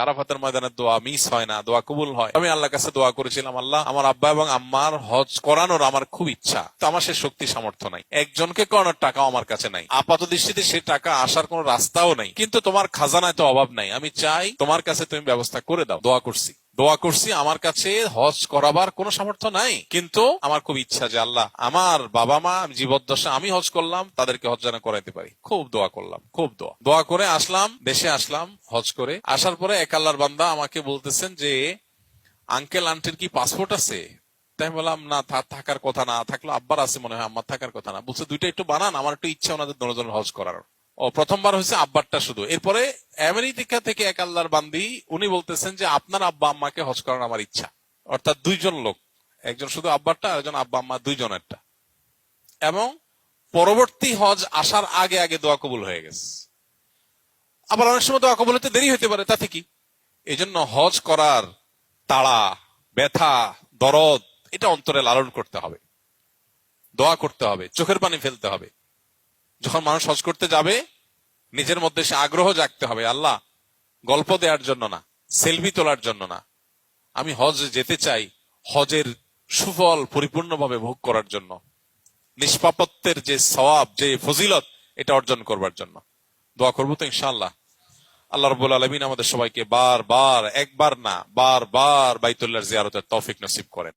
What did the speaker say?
আরাফাতের ময়দানে দোয়া মিস হয় না, দোয়া কবুল হয়। আমি আল্লাহর কাছে দোয়া করেছিলাম, আল্লাহ আমার আব্বা এবং আম্মার হজ করানোর আমার খুব ইচ্ছা, তো আমার সে শক্তি সামর্থ্য নাই, একজনকে করানোর টাকাও আমার কাছে নাই, আপাত দৃষ্টিতে সে টাকা আসার কোনো রাস্তাও নেই, কিন্তু তোমার খাজানায় তো অভাব নাই, আমি চাই তোমার কাছে তুমি ব্যবস্থা করে দাও। দোয়া করছি, আমার কাছে হজ করাবার কোনো সামর্থ্য নাই, কিন্তু আমার খুব ইচ্ছা যে আল্লাহ আমার বাবা মা জীবদ্দশা আমি হজ করলাম, তাদেরকে হজ যেন করাইতে পারি। খুব দোয়া করলাম, খুব দোয়া করে আসলাম, দেশে আসলাম। হজ করে আসার পরে এক আল্লাহর বান্দা আমাকে বলতেছেন যে আঙ্কেল আন্টির কি পাসপোর্ট আছে? তাই বললাম না, থাকার কথা না, থাকলো আব্বার আছে মনে হয়, আম্মার থাকার কথা না। বলছে দুইটা একটু বানান, আমার একটু ইচ্ছা ওনাদের দুজনের হজ করার। ও প্রথমবার হয়েছে আব্বারটা শুধু। এরপরে আমেরিকা থেকে এক আল্লাহর বান্দি উনি বলতেছেন যে আপনার আব্বা আম্মাকে হজ করার আমার ইচ্ছা। অর্থাৎ দুইজন লোক, একজন শুধু আব্বারটা, আরেকজন আব্বা আম্মা দুইজনেরটা। এবং পরবর্তী হজ আসার আগে আগে দোয়া কবুল হয়ে গেছে। আবার অনেক সময় দোয়া কবুল হতে দেরি হতে পারে, তাতে কি? এই জন্য হজ করার তাড়া, ব্যথা, দরদ এটা অন্তরে লালন করতে হবে, দোয়া করতে হবে, চোখের পানি ফেলতে হবে। যখন মানুষ হজ করতে যাবে নিজের মধ্যে সে আগ্রহ জাগতে হবে, আল্লাহ গল্প দেওয়ার জন্য না, সেলফি তোলার জন্য না, আমি হজ যেতে চাই হজের সুফল পরিপূর্ণভাবে ভোগ করার জন্য, নিষ্পাপত্বের যে সওয়াব, যে ফজিলত এটা অর্জন করবার জন্য। দোয়া করবো তো ইনশাআল্লাহ। আল্লাহ রাব্বুল আলামিন আমাদের সবাইকে বারবার, একবার না বারবার বাইতুল্লাহর জিয়ারতের তৌফিক নসিব করেন।